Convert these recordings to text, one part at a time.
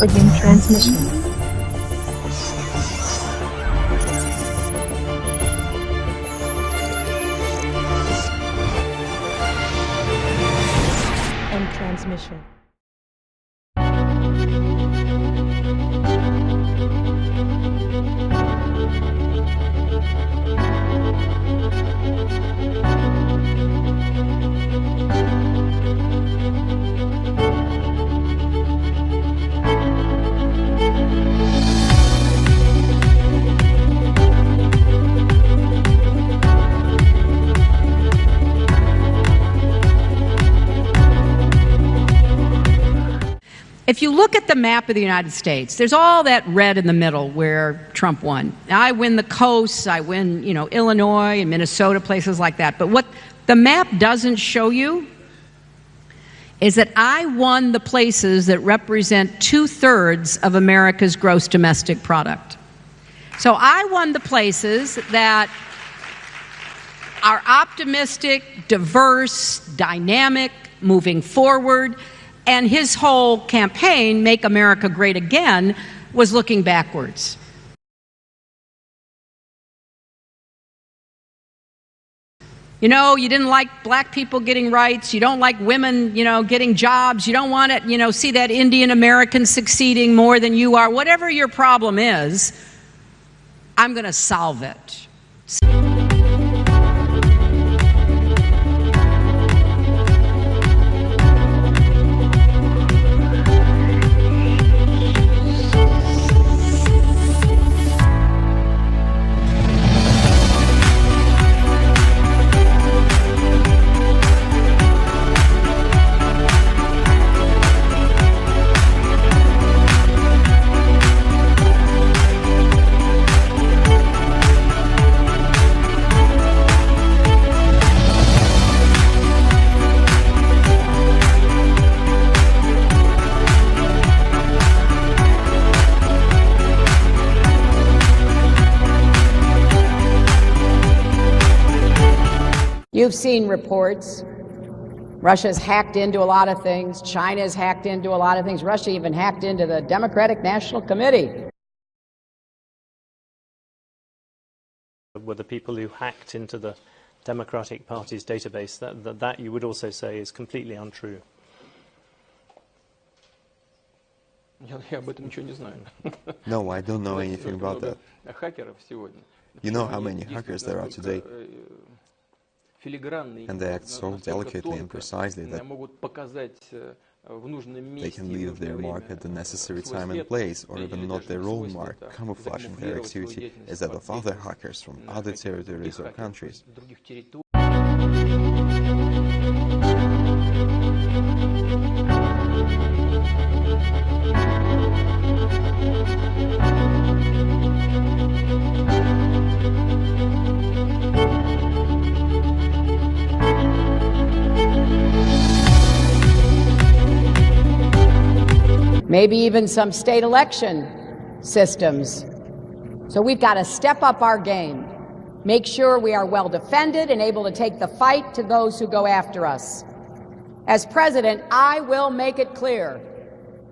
Begin transmission. End transmission. If you look at the map of the United States, there's all that red in the middle where Trump won. Now, I win the coasts, I win, Illinois and Minnesota, places like that. But what the map doesn't show you is that I won the places that represent 2/3 of America's gross domestic product. So I won the places that are optimistic, diverse, dynamic, moving forward. And his whole campaign, Make America Great Again, was looking backwards. You didn't like black people getting rights. You don't like women, getting jobs. You don't want to, see that Indian American succeeding more than you are. Whatever your problem is, I'm going to solve it. You've seen reports. Russia's hacked into a lot of things. China's hacked into a lot of things. Russia even hacked into the Democratic National Committee. Were the people who hacked into the Democratic Party's database, that you would also say is completely untrue? No, I don't know anything about that. You know how many hackers there are today, and they act so delicately and precisely that they can leave their mark at the necessary time and place, or even not their own mark, camouflaging their activity as that of other hackers from other territories or countries. Maybe even some state election systems. So we've got to step up our game, make sure we are well defended and able to take the fight to those who go after us. As president, I will make it clear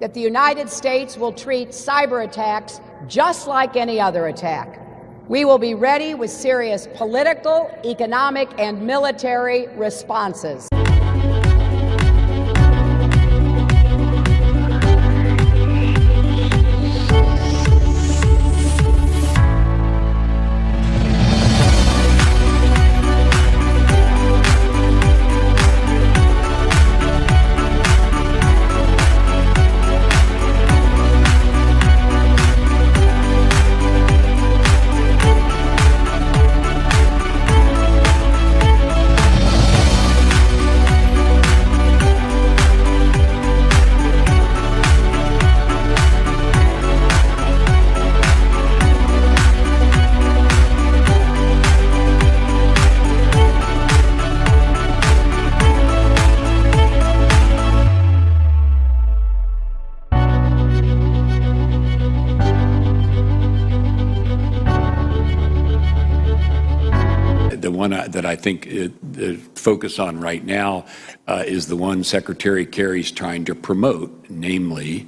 that the United States will treat cyber attacks just like any other attack. We will be ready with serious political, economic, and military responses. one that I think the focus on right now is the one Secretary Kerry's trying to promote, namely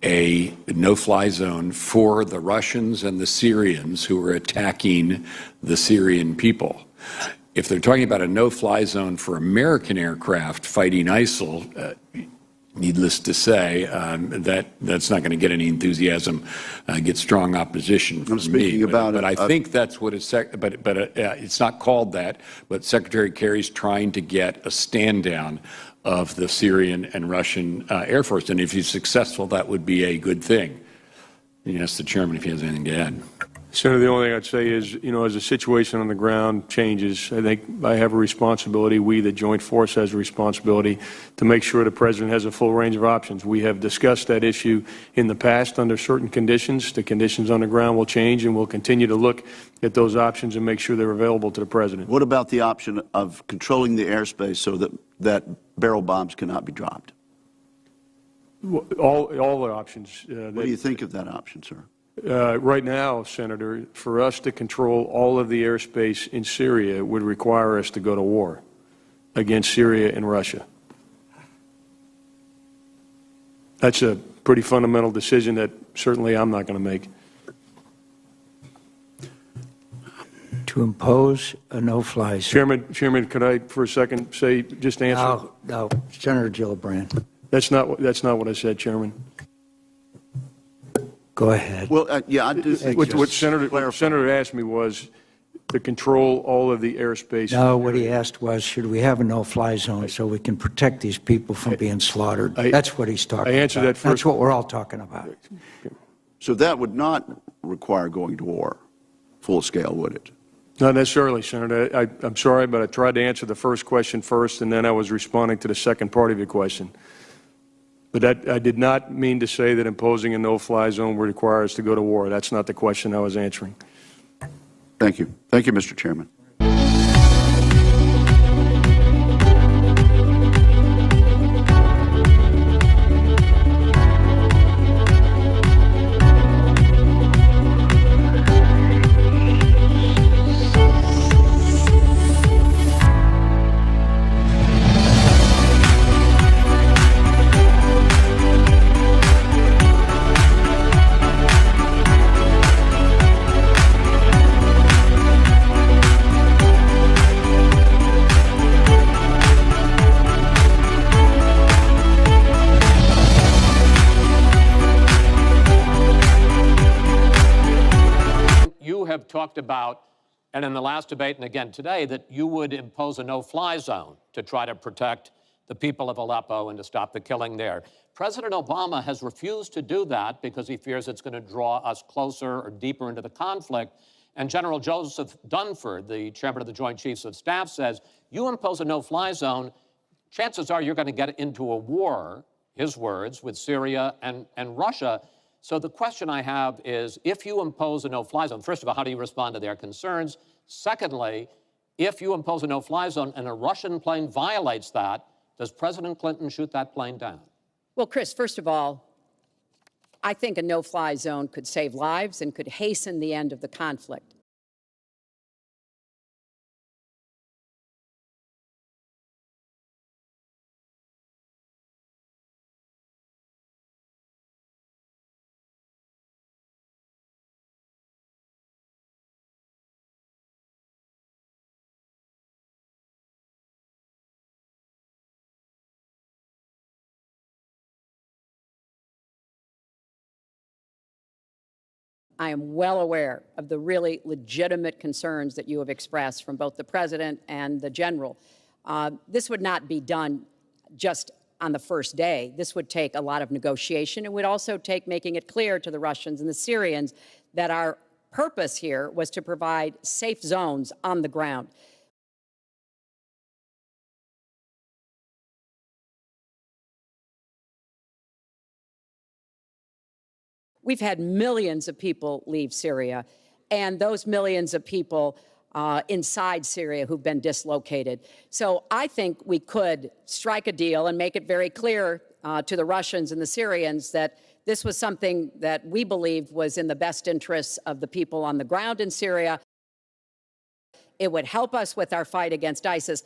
a no-fly zone for the Russians and the Syrians who are attacking the Syrian people. If they're talking about a no-fly zone for American aircraft fighting ISIL, needless to say, that's not going to get any enthusiasm, get strong opposition from me. But I think that's what it's. But it's not called that. But Secretary Kerry's trying to get a stand down of the Syrian and Russian Air Force, and if he's successful, that would be a good thing. You can ask the chairman if he has anything to add. Senator, the only thing I'd say is, as the situation on the ground changes, I think I have a responsibility, we, the Joint Force, has a responsibility to make sure the President has a full range of options. We have discussed that issue in the past under certain conditions. The conditions on the ground will change, and we'll continue to look at those options and make sure they're available to the President. What about the option of controlling the airspace so that barrel bombs cannot be dropped? All the options. What do you think of that option, sir? Right now, Senator, for us to control all of the airspace in Syria would require us to go to war against Syria and Russia. That's a pretty fundamental decision that certainly I'm not going to make. To impose a no-fly zone. Chairman, could I for a second say, just answer? No, Senator Gillibrand. That's not what I said, Chairman. Go ahead. Well, yeah, I do think What Senator asked me was to control all of the airspace. No, what he asked was, should we have a no-fly zone so we can protect these people from being slaughtered? That's what he's talking about. I answered that first. That's what we're all talking about. so. That would not require going to war, full scale, would it? Not necessarily, Senator. I'm sorry, but I tried to answer the first question first, and then I was responding to the second part of your question. But I did not mean to say that imposing a no-fly zone would require us to go to war. That's not the question I was answering. Thank you. Thank you, Mr. Chairman. Have talked about, and in the last debate and again today, that you would impose a no-fly zone to try to protect the people of Aleppo and to stop the killing there. President Obama has refused to do that because he fears it's going to draw us closer or deeper into the conflict. And General Joseph Dunford, the chairman of the Joint Chiefs of Staff, says, you impose a no-fly zone, chances are you're going to get into a war, his words, with Syria and Russia. So the question I have is, if you impose a no-fly zone, first of all, how do you respond to their concerns? Secondly, if you impose a no-fly zone and a Russian plane violates that, does President Clinton shoot that plane down? Well, Chris, first of all, I think a no-fly zone could save lives and could hasten the end of the conflict. I am well aware of the really legitimate concerns that you have expressed from both the President and the General. This would not be done just on the first day. This would take a lot of negotiation. It would also take making it clear to the Russians and the Syrians that our purpose here was to provide safe zones on the ground. We've had millions of people leave Syria, and those millions of people inside Syria who've been dislocated. So I think we could strike a deal and make it very clear to the Russians and the Syrians that this was something that we believed was in the best interests of the people on the ground in Syria. It would help us with our fight against ISIS.